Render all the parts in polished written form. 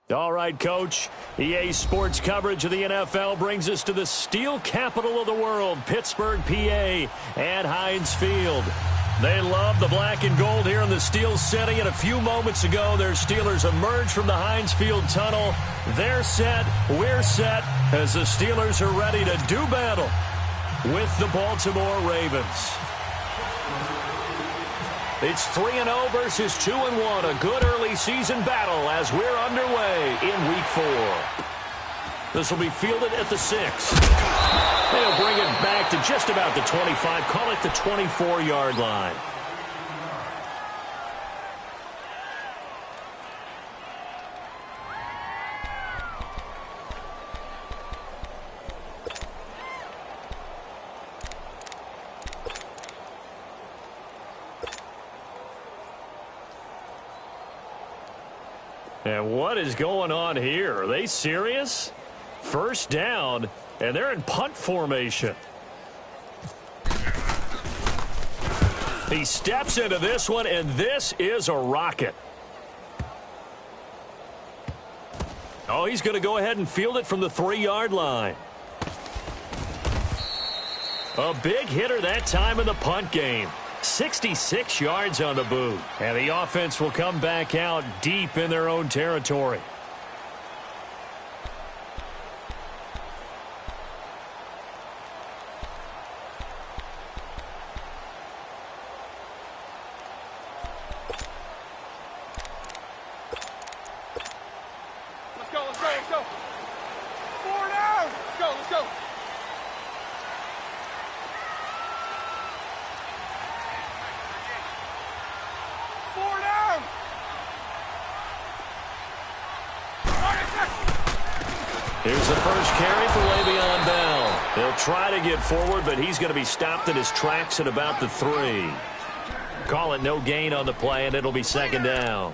All right, Coach. EA Sports coverage of the NFL brings us to the steel capital of the world, Pittsburgh, PA, and Heinz Field. They love the black and gold here in the steel city, and a few moments ago, their Steelers emerged from the Heinz Field tunnel. They're set, we're set, as the Steelers are ready to do battle with the Baltimore Ravens. It's 3-0 versus 2-1, a good early season battle as we're underway in Week 4. This will be fielded at the 6. They'll bring it back to just about the 25, call it the 24-yard line. And what is going on here? Are they serious? First down, and they're in punt formation. He steps into this one, and this is a rocket. Oh, he's going to go ahead and field it from the 3-yard line. A big hitter that time in the punt game. 66 yards on the boot. And the offense will come back out deep in their own territory. Let's go, let's go, let's go. 4 down. Let's go, let's go. Here's the first carry for Le'Veon Bell. He'll try to get forward, but he's going to be stopped in his tracks at about the 3. Call it no gain on the play, and it'll be second down.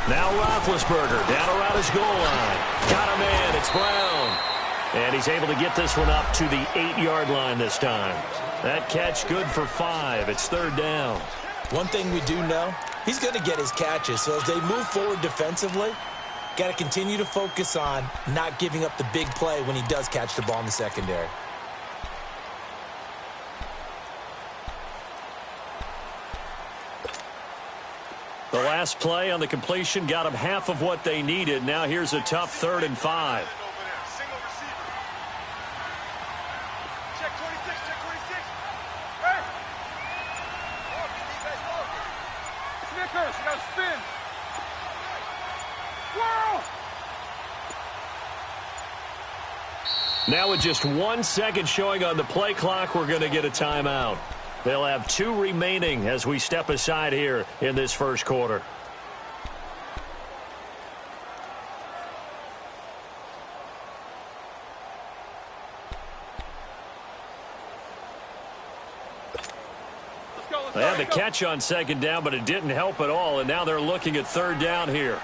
Now Roethlisberger down around his goal line. Got him in. It's Brown. And he's able to get this one up to the 8-yard line this time. That catch good for 5. It's third down. One thing we do know, he's going to get his catches. So as they move forward defensively, got to continue to focus on not giving up the big play when he does catch the ball in the secondary. The last play on the completion got them half of what they needed. Now here's a tough 3rd and 5. Check 26, check 26. Hey! Snickers, you gotta spin. Whirl! Now with just 1 second showing on the play clock, we're going to get a timeout. They'll have 2 remaining as we step aside here in this first quarter. They had the catch on second down, but it didn't help at all, and now they're looking at third down here.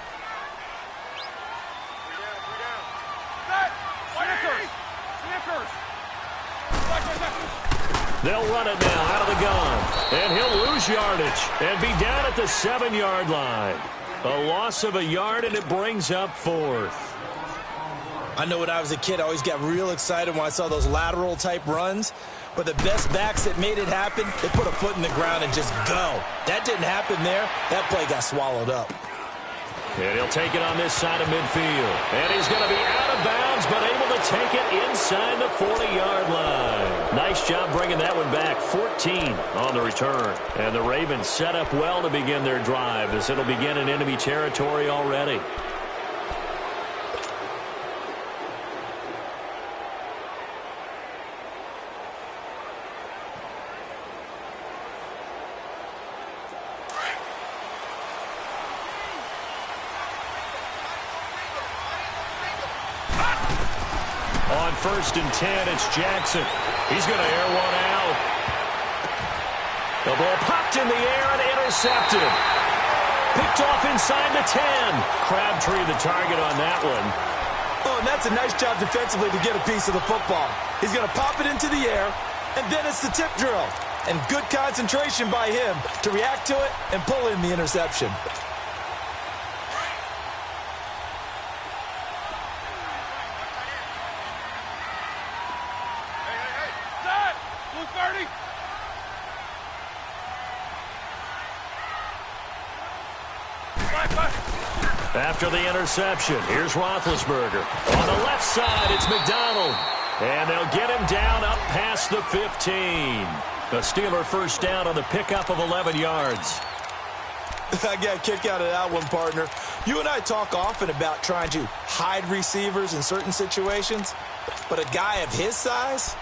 They'll run it now out of the gun, and he'll lose yardage and be down at the 7-yard line. A loss of a yard, and it brings up 4th. I know when I was a kid, I always got real excited when I saw those lateral-type runs. But the best backs that made it happen, they put a foot in the ground and just go. That didn't happen there. That play got swallowed up. And he'll take it on this side of midfield. And he's going to be out of bounds, but able to take it inside the 40-yard line. Nice job bringing that one back. 14 on the return. And the Ravens set up well to begin their drive as it'll begin in enemy territory already. 1st and 10. It's Jackson. He's going to air one out. The ball popped in the air and intercepted. Picked off inside the 10. Crabtree the target on that one. Oh, and that's a nice job defensively to get a piece of the football. He's going to pop it into the air, and then it's the tip drill. And good concentration by him to react to it and pull in the interception. After the interception, here's Roethlisberger. On the left side, it's McDonald. And they'll get him down up past the 15. The Steeler first down on the pickup of 11 yards. I got a kick out of that one, partner. You and I talk often about trying to hide receivers in certain situations, but a guy of his size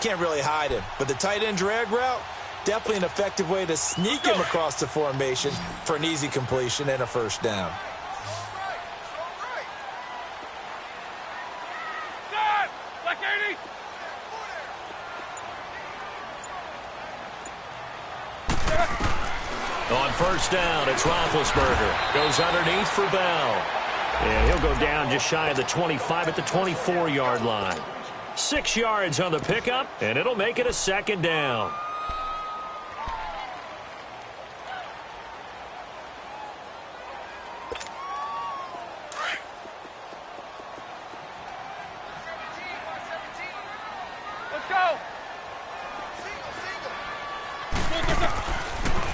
can't really hide him. But the tight end drag route, definitely an effective way to sneak him across the formation for an easy completion and a first down. On first down, it's Roethlisberger. Goes underneath for Bell. And he'll go down just shy of the 25 at the 24-yard line. 6 yards on the pickup, and it'll make it a second down.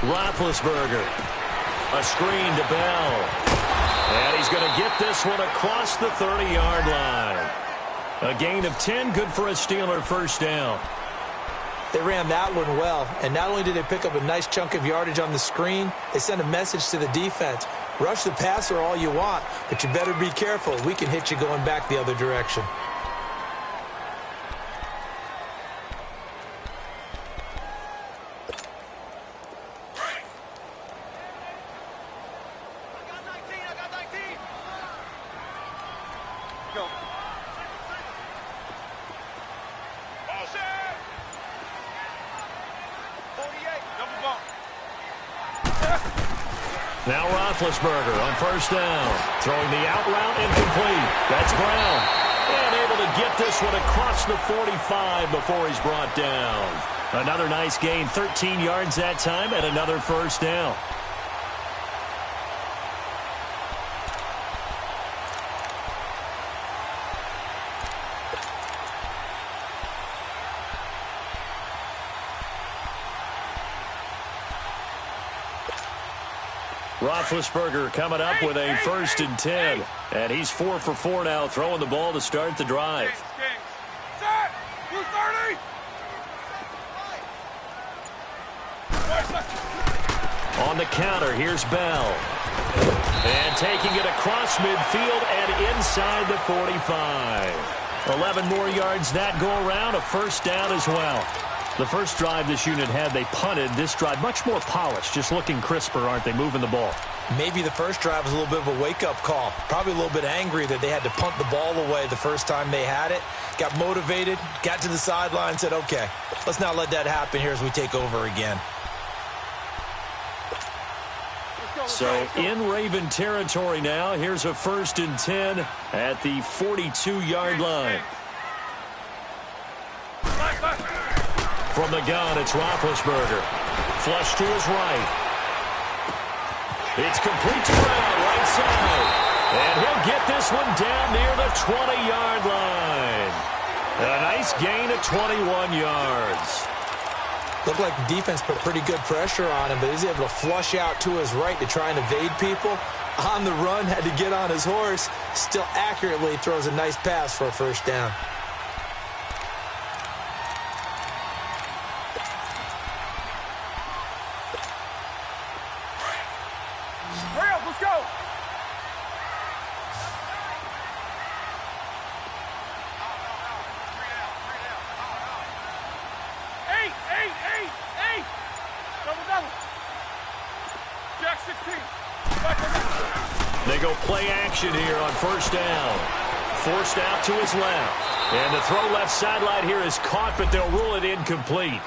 Roethlisberger, a screen to Bell, and he's going to get this one across the 30-yard line. A gain of 10, good for a Steeler first down. They ran that one well, and not only did they pick up a nice chunk of yardage on the screen, they sent a message to the defense. Rush the passer all you want, but you better be careful. We can hit you going back the other direction. Now Roethlisberger on first down. Throwing the out route incomplete. That's Brown. And able to get this one across the 45 before he's brought down. Another nice gain, 13 yards that time, and another first down. Roethlisberger coming up with a 1st and 10. And he's 4 for 4 now, throwing the ball to start the drive. Set! 230! On the counter, here's Bell. And taking it across midfield and inside the 45. 11 more yards that go around, a first down as well. The first drive this unit had, they punted. This drive, much more polished, just looking crisper, aren't they, moving the ball? Maybe the first drive was a little bit of a wake-up call. Probably a little bit angry that they had to punt the ball away the first time they had it. Got motivated, got to the sideline, said, okay, let's not let that happen here as we take over again. So in Raven territory now, here's a 1st and 10 at the 42-yard line. From the gun, it's Roethlisberger. Flush to his right. It's complete to Brown, right side. And he'll get this one down near the 20-yard line. A nice gain of 21 yards. Looked like the defense put pretty good pressure on him, but he's able to flush out to his right to try and evade people. On the run, had to get on his horse. Still accurately throws a nice pass for a first down. They go play action here on first down. forced out to his left. And the throw left sideline here is caught, but they'll rule it incomplete.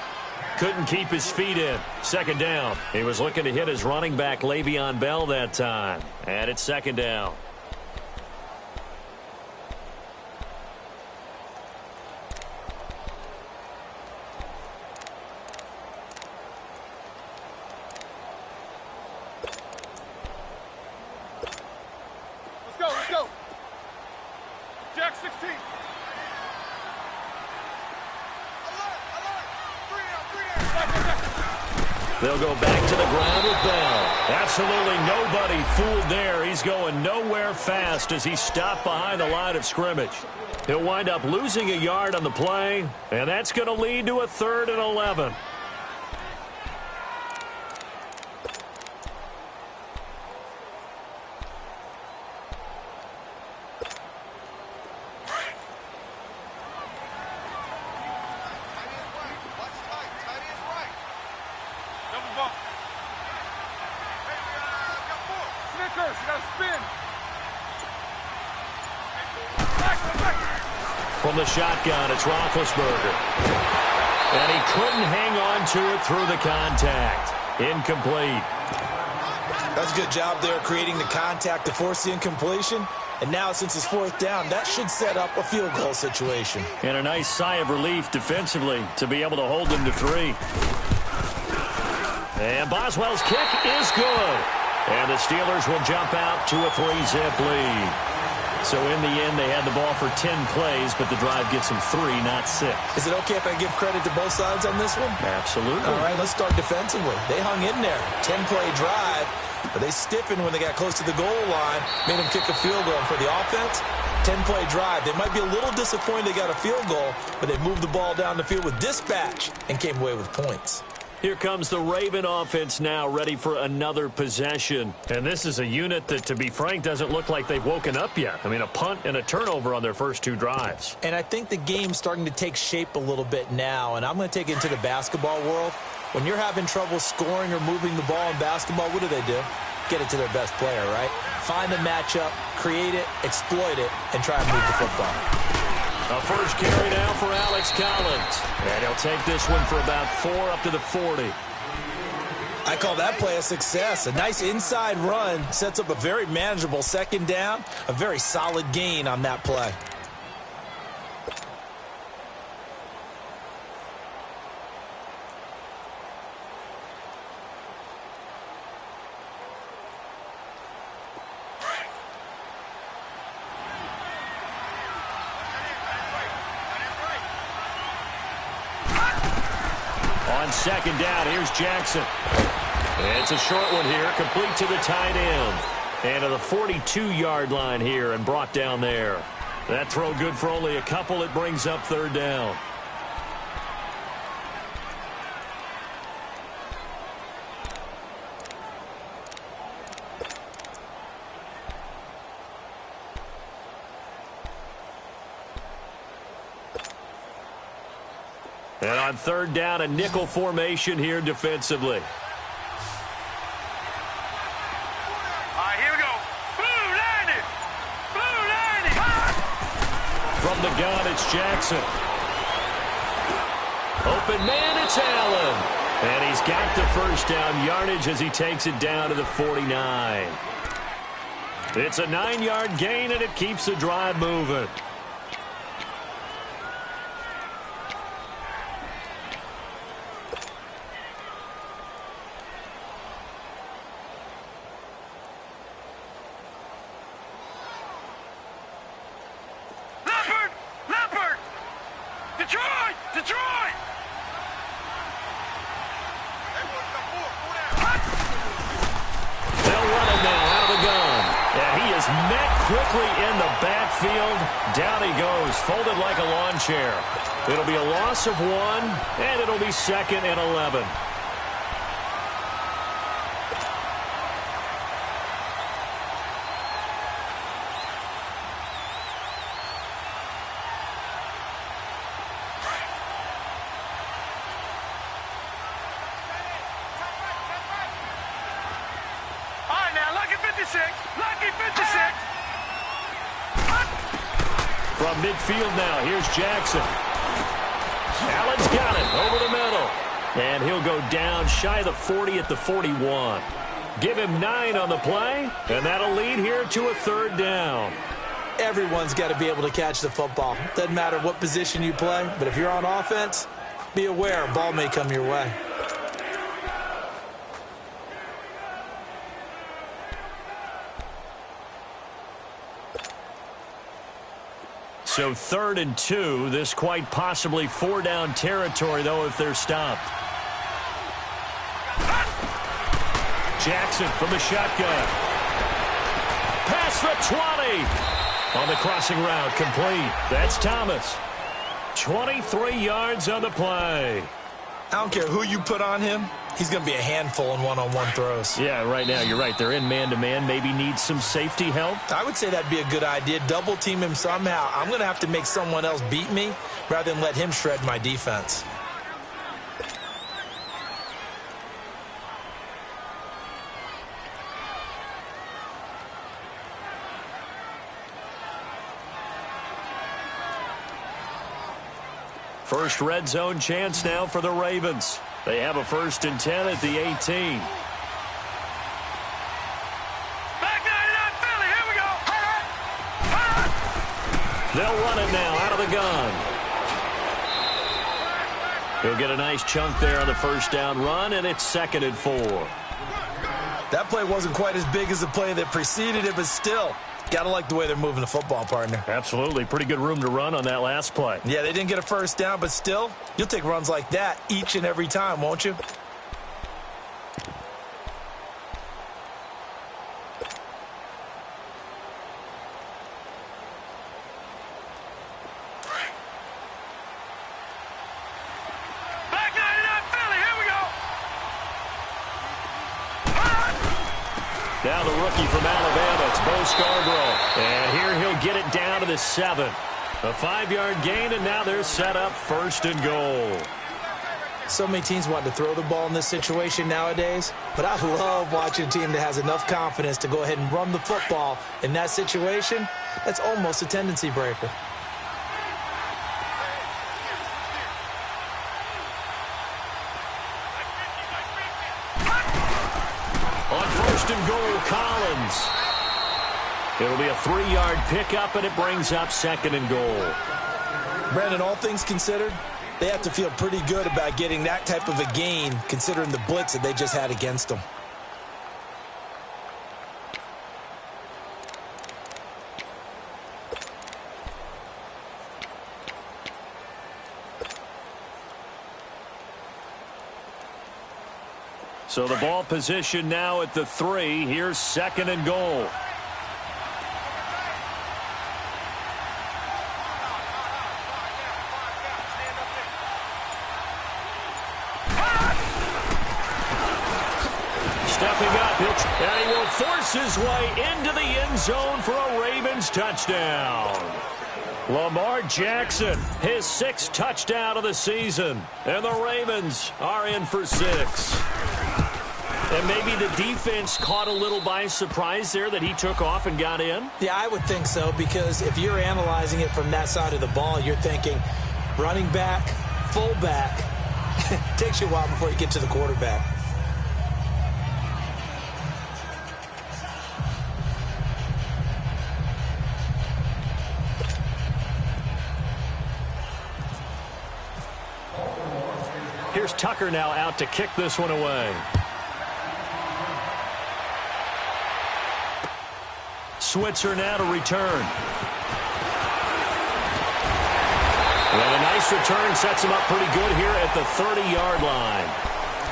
Couldn't keep his feet in. Second down. He was looking to hit his running back, Le'Veon Bell, that time. And it's second down. Let's go. Jack 16. They'll go back to the ground with Bell. Absolutely nobody fooled there. He's going nowhere fast as he stopped behind the line of scrimmage. He'll wind up losing a yard on the play, and that's going to lead to a 3rd and 11. From the shotgun, it's Roethlisberger. And he couldn't hang on to it through the contact. Incomplete. That's a good job there creating the contact to force the incompletion. And now, since it's 4th down, that should set up a field goal situation. And a nice sigh of relief defensively to be able to hold them to 3. And Boswell's kick is good. And the Steelers will jump out to a 3-zip lead. So in the end, they had the ball for 10 plays, but the drive gets them 3, not 6. Is it okay if I give credit to both sides on this one? Absolutely. All right, let's start defensively. They hung in there. 10-play drive, but they stiffened when they got close to the goal line, made them kick a field goal. And for the offense, 10-play drive. They might be a little disappointed they got a field goal, but they moved the ball down the field with dispatch and came away with points. Here comes the Raven offense now, ready for another possession. And this is a unit that, to be frank, doesn't look like they've woken up yet. I mean, a punt and a turnover on their first 2 drives. And I think the game's starting to take shape a little bit now, and I'm going to take it into the basketball world. When you're having trouble scoring or moving the ball in basketball, what do? Get it to their best player, right? Find the matchup, create it, exploit it, and try and move the football. A first carry now for Alex Collins. And he'll take this one for about 4 up to the 40. I call that play a success. A nice inside run sets up a very manageable second down. A very solid gain on that play. On second down, here's Jackson. It's a short one here, complete to the tight end. And to the 42-yard line here and brought down there. That throw good for only a couple. It brings up 3rd down. And on 3rd down, a nickel formation here defensively. Here we go. Blue landed. From the gun, it's Jackson. Open man, it's Allen. And he's got the first down yardage as he takes it down to the 49. It's a 9-yard gain, and it keeps the drive moving. Quickly in the backfield. Down he goes, folded like a lawn chair. It'll be a loss of 1, and it'll be 2nd and 11. All right, now, lucky 56. Lucky 56. around midfield now. Here's Jackson. Allen's got it over the middle. And he'll go down shy of the 40 at the 41. Give him 9 on the play, and that'll lead here to a 3rd down. Everyone's got to be able to catch the football. Doesn't matter what position you play, but if you're on offense, be aware a ball may come your way. So 3rd and 2. This quite possibly 4-down territory, though, if they're stopped. Jackson from the shotgun. Past the 20. On the crossing route, complete. That's Thomas. 23 yards on the play. I don't care who you put on him. He's going to be a handful in one-on-one throws. Yeah, right now, you're right. They're in man-to-man. Maybe need some safety help. I would say that'd be a good idea. Double team him somehow. I'm going to have to make someone else beat me rather than let him shred my defense. First red zone chance now for the Ravens. They have a 1st and 10 at the 18. Back 99 Philly, here we go. They'll run it now out of the gun. He'll get a nice chunk there on the 1st down run, and it's 2nd and 4. That play wasn't quite as big as the play that preceded it, but still, gotta like the way they're moving the football, partner. Absolutely. Pretty good room to run on that last play. Yeah, they didn't get a 1st down, but still, you'll take runs like that each and every time, won't you? Back 99 Philly, here we go. Now the rookie from Alabama, it's Bo Scarborough. And here he'll get it down to the 7. A 5-yard gain, and now they're set up 1st and goal. So many teams want to throw the ball in this situation nowadays, but I love watching a team that has enough confidence to go ahead and run the football in that situation. That's almost a tendency breaker. On 1st and goal, Collins. It'll be a 3-yard pickup, and it brings up 2nd and goal. Brandon, all things considered, they have to feel pretty good about getting that type of a gain, considering the blitz that they just had against them. So the ball position now at the 3. Here's 2nd and goal. Stepping up, and he will force his way into the end zone for a Ravens touchdown. Lamar Jackson, his 6th touchdown of the season, and the Ravens are in for 6. And maybe the defense caught a little by surprise there that he took off and got in? Yeah, I would think so, because if you're analyzing it from that side of the ball, you're thinking running back, fullback. Takes you a while before you get to the quarterback. Here's Tucker now out to kick this one away. Switzer now to return. And a nice return sets him up pretty good here at the 30-yard line.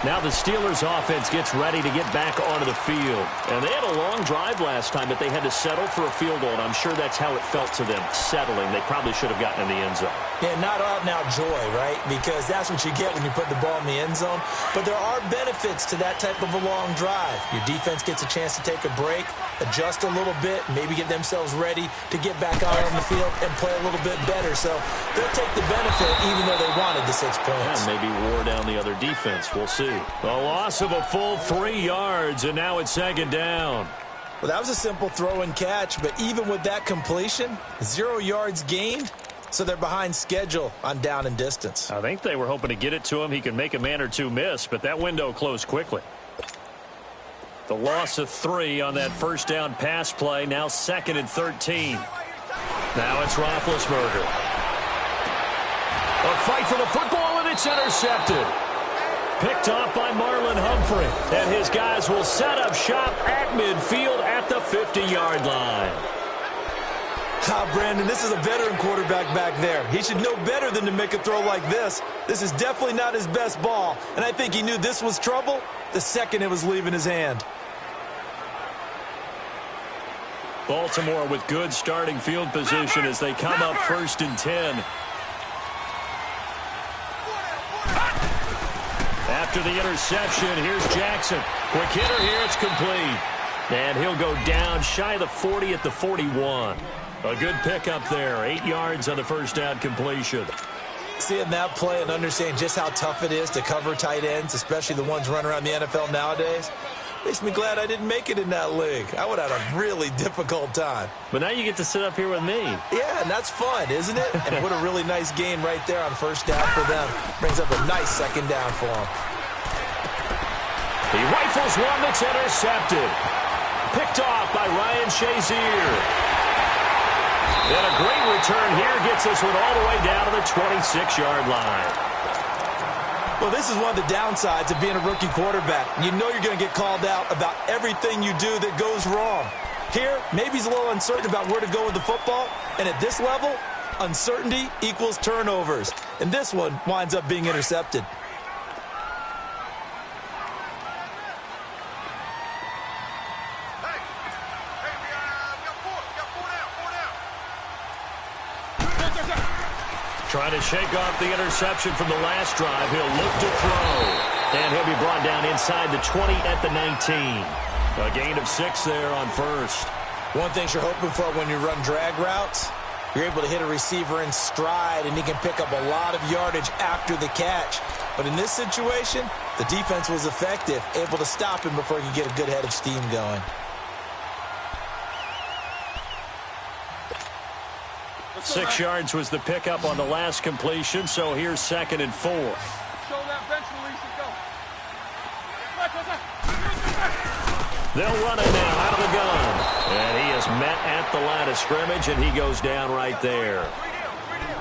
Now the Steelers offense gets ready to get back onto the field. And they had a long drive last time, but they had to settle for a field goal, and I'm sure that's how it felt to them, settling. They probably should have gotten in the end zone. Yeah, not out now joy, right? Because that's what you get when you put the ball in the end zone. But there are benefits to that type of a long drive. Your defense gets a chance to take a break, adjust a little bit, maybe get themselves ready to get back out on the field and play a little bit better. So they'll take the benefit even though they wanted the 6 points. Yeah, maybe wore down the other defense. We'll see. A loss of a full 3 yards, and now it's 2nd down. Well, that was a simple throw and catch, but even with that completion, 0 yards gained, so they're behind schedule on down and distance. I think they were hoping to get it to him. He could make a man or two miss, but that window closed quickly. The loss of 3 on that first down pass play, now 2nd and 13. Now it's Roethlisberger. A fight for the football, and it's intercepted. Picked off by Marlon Humphrey. And his guys will set up shop at midfield at the 50-yard line. Brandon, this is a veteran quarterback back there. He should know better than to make a throw like this. This is definitely not his best ball, and I think he knew this was trouble the second it was leaving his hand. Baltimore with good starting field position as they come up 1st and 10. After the interception, here's Jackson. Quick hitter here, it's complete. And he'll go down shy of the 40 at the 41. A good pickup there, 8 yards on the first down completion. Seeing that play and understanding just how tough it is to cover tight ends, especially the ones running around the NFL nowadays, makes me glad I didn't make it in that league. I would have had a really difficult time. But now you get to sit up here with me. Yeah, and that's fun, isn't it? And what a really nice gain right there on first down for them. Brings up a nice second down for them. He rifles one that's intercepted. Picked off by Ryan Shazier. And a great return here gets this one all the way down to the 26-yard line. Well, this is one of the downsides of being a rookie quarterback. You know you're going to get called out about everything you do that goes wrong. Here, maybe he's a little uncertain about where to go with the football. And at this level, uncertainty equals turnovers. And this one winds up being intercepted. Trying to shake off the interception from the last drive. He'll look to throw. And he'll be brought down inside the 20 at the 19. A gain of 6 there on first. One thing you're hoping for when you run drag routes, you're able to hit a receiver in stride, and he can pick up a lot of yardage after the catch. But in this situation, the defense was effective, able to stop him before he could get a good head of steam going. 6 yards was the pickup on the last completion, so here's 2nd and 4. Show that bench release and go. They'll run it now out of the gun. And he is met at the line of scrimmage, and he goes down right there.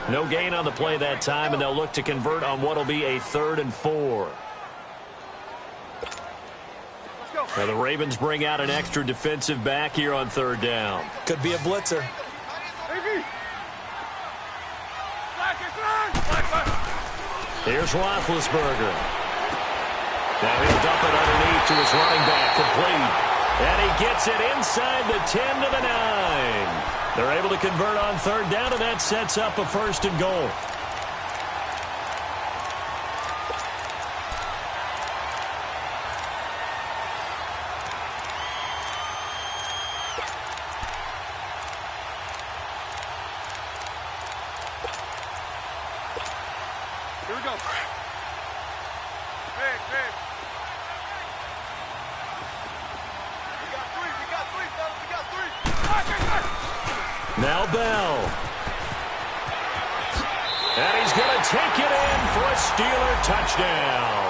No gain on the play that time, and they'll look to convert on what will be a 3rd and 4. Now the Ravens bring out an extra defensive back here on 3rd down. Could be a blitzer. Here's Roethlisberger. Now he'll dump it underneath to his running back, complete. And he gets it inside the 10 to the 9. They're able to convert on 3rd down, and that sets up a 1st and goal. Here we go. Big. We got three, fellas. We got three. Now Bell. And he's going to take it in for a Steeler touchdown.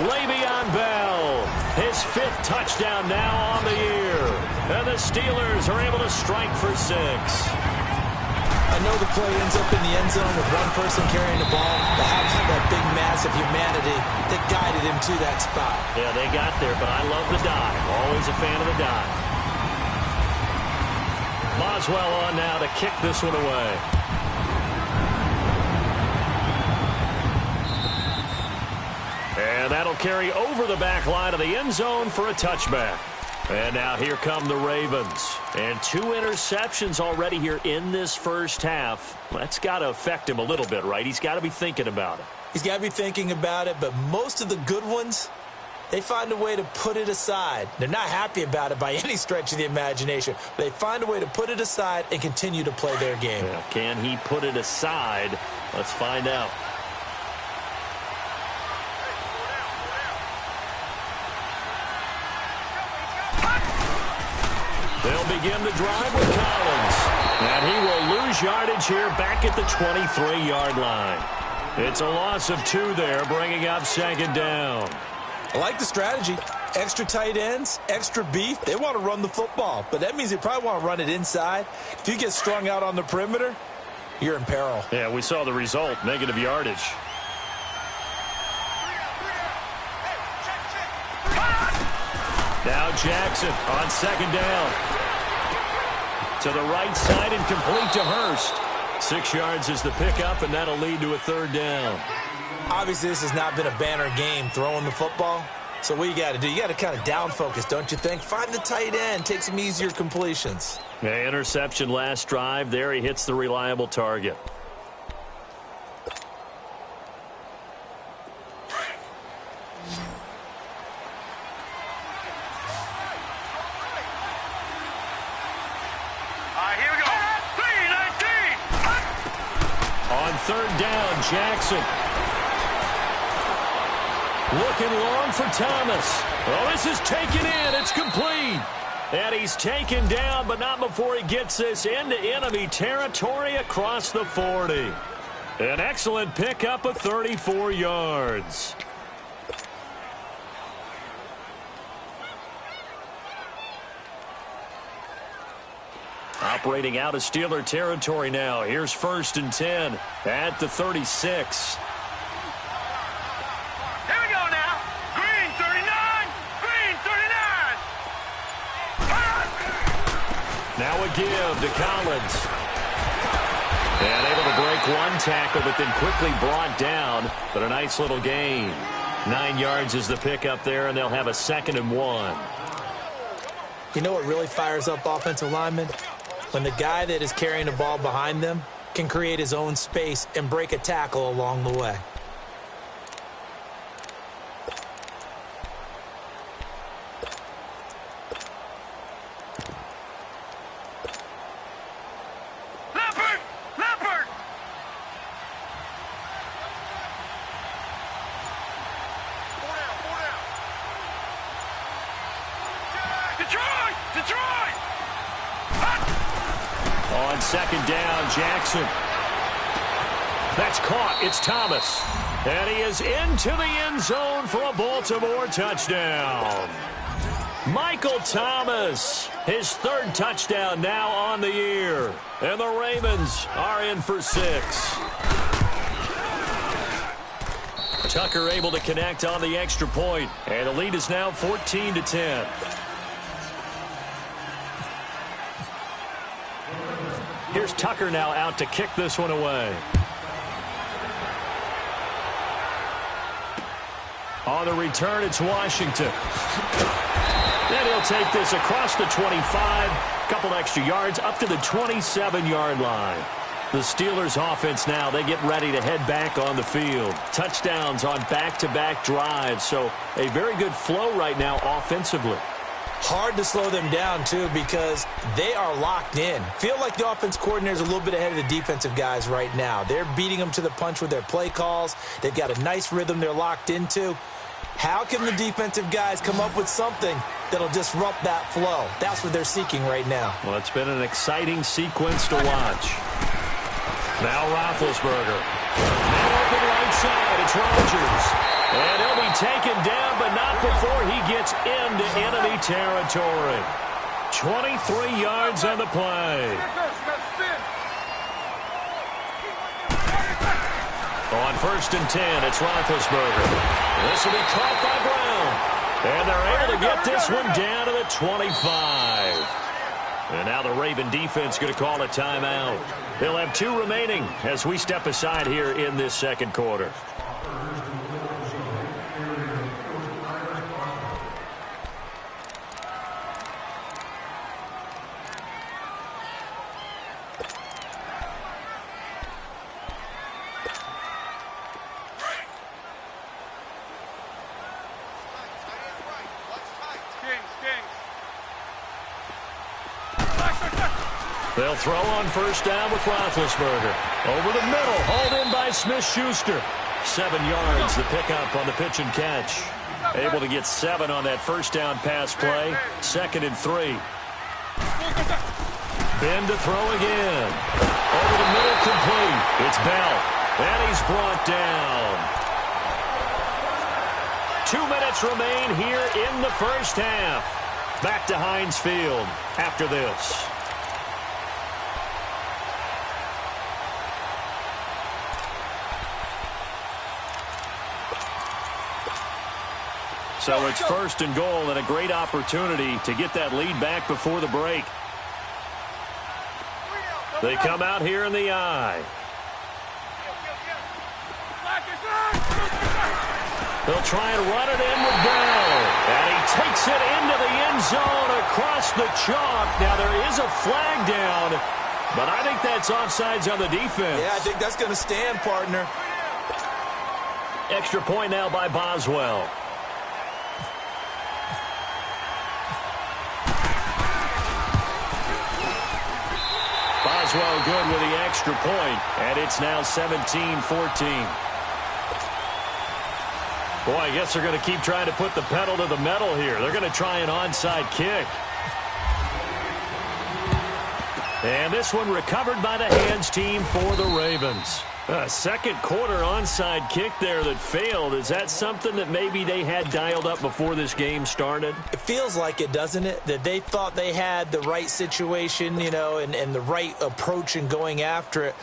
Le'Veon Bell, his 5th touchdown now on the year. And the Steelers are able to strike for 6. I know the play ends up in the end zone with one person carrying the ball, but how about that big mass of humanity that guided him to that spot? Yeah, they got there, but I love the dive. Always a fan of the dive. Boswell on now to kick this one away. And that'll carry over the back line of the end zone for a touchback. And now here come the Ravens. And 2 interceptions already here in this first half. That's got to affect him a little bit, right? He's got to be thinking about it. He's got to be thinking about it, but most of the good ones, they find a way to put it aside. They're not happy about it by any stretch of the imagination. But they find a way to put it aside and continue to play their game. Yeah, can he put it aside? Let's find out. They'll begin the drive with Collins. And he will lose yardage here back at the 23-yard line. It's a loss of 2 there, bringing up second down. I like the strategy. Extra tight ends, extra beef. They want to run the football, but that means they probably want to run it inside. If you get strung out on the perimeter, you're in peril. Yeah, we saw the result, negative yardage. Now Jackson on second down. To the right side and complete to Hurst. 6 yards is the pickup, and that'll lead to a third down. Obviously, this has not been a banner game throwing the football. So what you got to do, you got to kind of down focus, don't you think? Find the tight end, take some easier completions. Yeah, interception last drive. There he hits the reliable target. Third down, Jackson. Looking long for Thomas. Oh, this is taken in. It's complete. And he's taken down, but not before he gets this into enemy territory across the 40. An excellent pickup of 34 yards. Operating out of Steeler territory now. Here's 1st and 10 at the 36. Here we go now. Green 39. Green 39. Now a give to Collins. And able to break one tackle, but then quickly brought down. But a nice little gain. 9 yards is the pickup there, and they'll have a 2nd and 1. You know what really fires up offensive linemen? When the guy that is carrying the ball behind them can create his own space and break a tackle along the way. Leopard! Leopard! Four down. Detroit! Detroit! On second down, Jackson. That's caught. It's Thomas. And he is into the end zone for a Baltimore touchdown. Michael Thomas, his 3rd touchdown now on the year. And the Ravens are in for 6. Tucker able to connect on the extra point. And the lead is now 14-10. Here's Tucker now out to kick this one away. On the return, it's Washington. Then he'll take this across the 25. Couple extra yards up to the 27-yard line. The Steelers offense now, they get ready to head back on the field. Touchdowns on back-to-back drives. So a very good flow right now offensively. Hard to slow them down, too, because they are locked in. Feel like the offense coordinator is a little bit ahead of the defensive guys right now. They're beating them to the punch with their play calls. They've got a nice rhythm they're locked into. How can the defensive guys come up with something that'll disrupt that flow? That's what they're seeking right now. Well, it's been an exciting sequence to watch. Now Roethlisberger. Now open right side, it's Rodgers. And he'll be taken down, but not before he gets into enemy territory. 23 yards on the play. On 1st and 10, it's Roethlisberger. This will be caught by Brown. And they're able to get this one down to the 25. And now the Raven defense going to call a timeout. They'll have 2 remaining as we step aside here in this second quarter. They'll throw on 1st down with Roethlisberger. Over the middle, hauled in by Smith-Schuster. 7 yards, the pickup on the pitch and catch. Able to get 7 on that 1st down pass play. 2nd and 3. Ben to throw again. Over the middle, complete. It's Bell. And he's brought down. 2 minutes remain here in the first half. Back to Heinz Field after this. So it's first and goal and a great opportunity to get that lead back before the break. They come out here in the eye. They'll try and run it in with Bell. And he takes it into the end zone across the chalk. Now there is a flag down, but I think that's offsides on the defense. Yeah, I think that's going to stand, partner. Extra point now by Boswell. Boswell good with the extra point, and it's now 17-14. Boy, I guess they're going to keep trying to put the pedal to the metal here. They're going to try an onside kick. And this one recovered by the hands team for the Ravens. A second quarter onside kick there that failed. Is that something that maybe they had dialed up before this game started? It feels like it, doesn't it? That they thought they had the right situation, you know, and the right approach in going after it.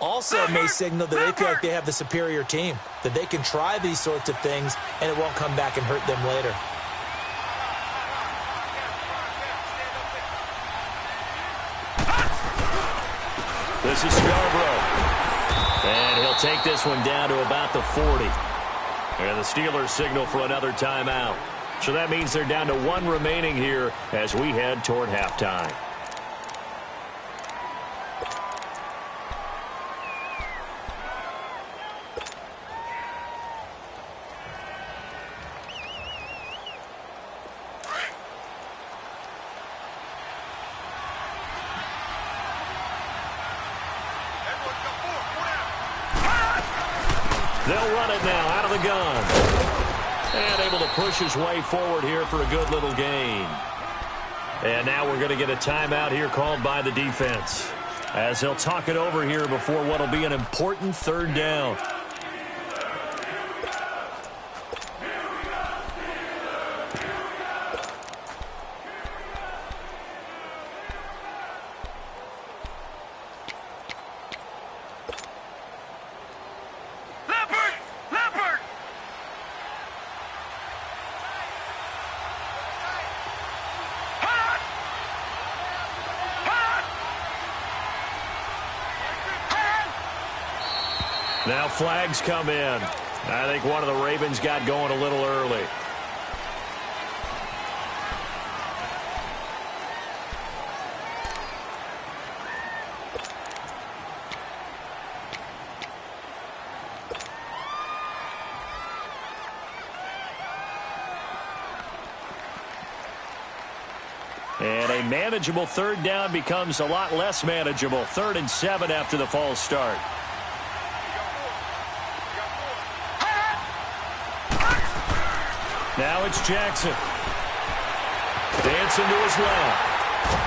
Also may signal that they feel like they have the superior team, that they can try these sorts of things and it won't come back and hurt them later. This is Scarborough. And he'll take this one down to about the 40. And the Steelers signal for another timeout. So that means they're down to one remaining here as we head toward halftime. They'll run it now out of the gun. And able to push his way forward here for a good little gain. And now we're going to get a timeout here called by the defense, as they'll talk it over here before what will be an important third down. Now flags come in. I think one of the Ravens got going a little early. And a manageable third down becomes a lot less manageable. 3rd and 7 after the false start. Now it's Jackson. Dancing to his left.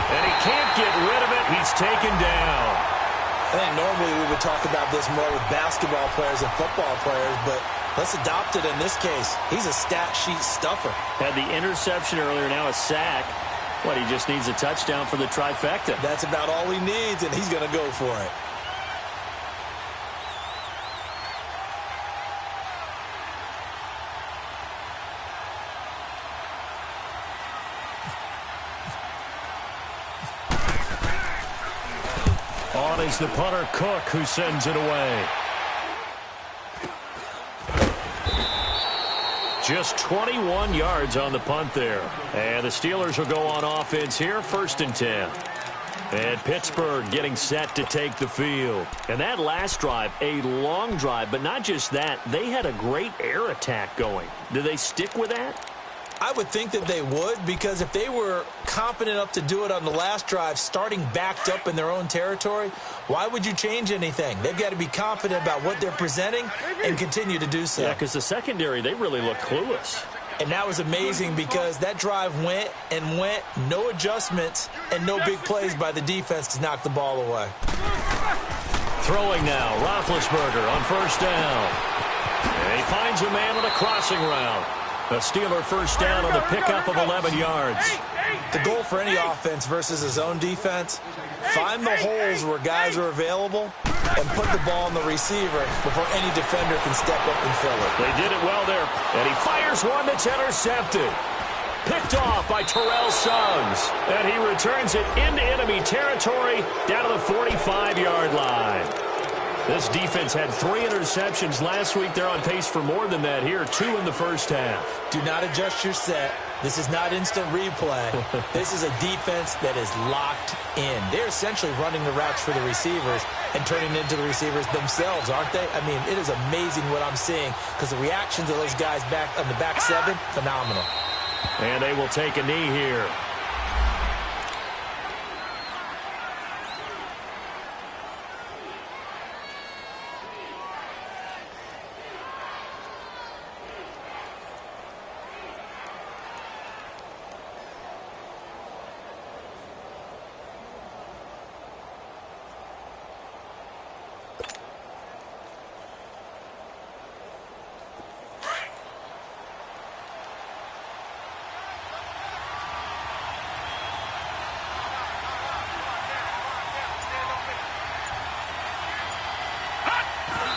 And he can't get rid of it. He's taken down. I think normally we would talk about this more with basketball players and football players, but let's adopt it in this case. He's a stat sheet stuffer. Had the interception earlier, now a sack. What, he just needs a touchdown for the trifecta. That's about all he needs, and he's going to go for it. On is the punter, Cook, who sends it away. Just 21 yards on the punt there. And the Steelers will go on offense here, 1st and 10. And Pittsburgh getting set to take the field. And that last drive, a long drive, but not just that, they had a great air attack going. Do they stick with that? I would think that they would, because if they were confident enough to do it on the last drive, starting backed up in their own territory, why would you change anything? They've got to be confident about what they're presenting and continue to do so. Yeah, because the secondary, they really look clueless. And that was amazing because that drive went and went, no adjustments and no big plays by the defense to knock the ball away. Throwing now, Roethlisberger on first down. And he finds a man on a crossing route. A Steeler first down on the pickup of 11 yards. The goal for any offense versus a zone defense, find the holes where guys are available and put the ball on the receiver before any defender can step up and fill it. They did it well there, and he fires one that's intercepted. Picked off by Terrell Suggs, and he returns it into enemy territory down to the 45-yard line. This defense had 3 interceptions last week. They're on pace for more than that here, 2 in the first half. Do not adjust your set. This is not instant replay. This is a defense that is locked in. They're essentially running the routes for the receivers and turning into the receivers themselves, aren't they? I mean, it is amazing what I'm seeing because the reactions of those guys back on the back 7, phenomenal. And they will take a knee here.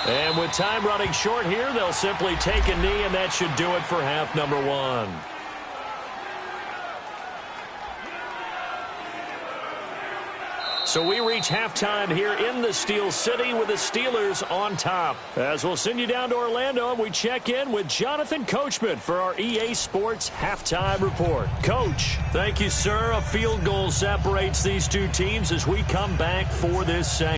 And with time running short here, they'll simply take a knee, and that should do it for half number 1. So we reach halftime here in the Steel City with the Steelers on top. As we'll send you down to Orlando, and we check in with Jonathan Coachman for our EA Sports Halftime Report. Coach, thank you, sir. A field goal separates these two teams as we come back for this segment.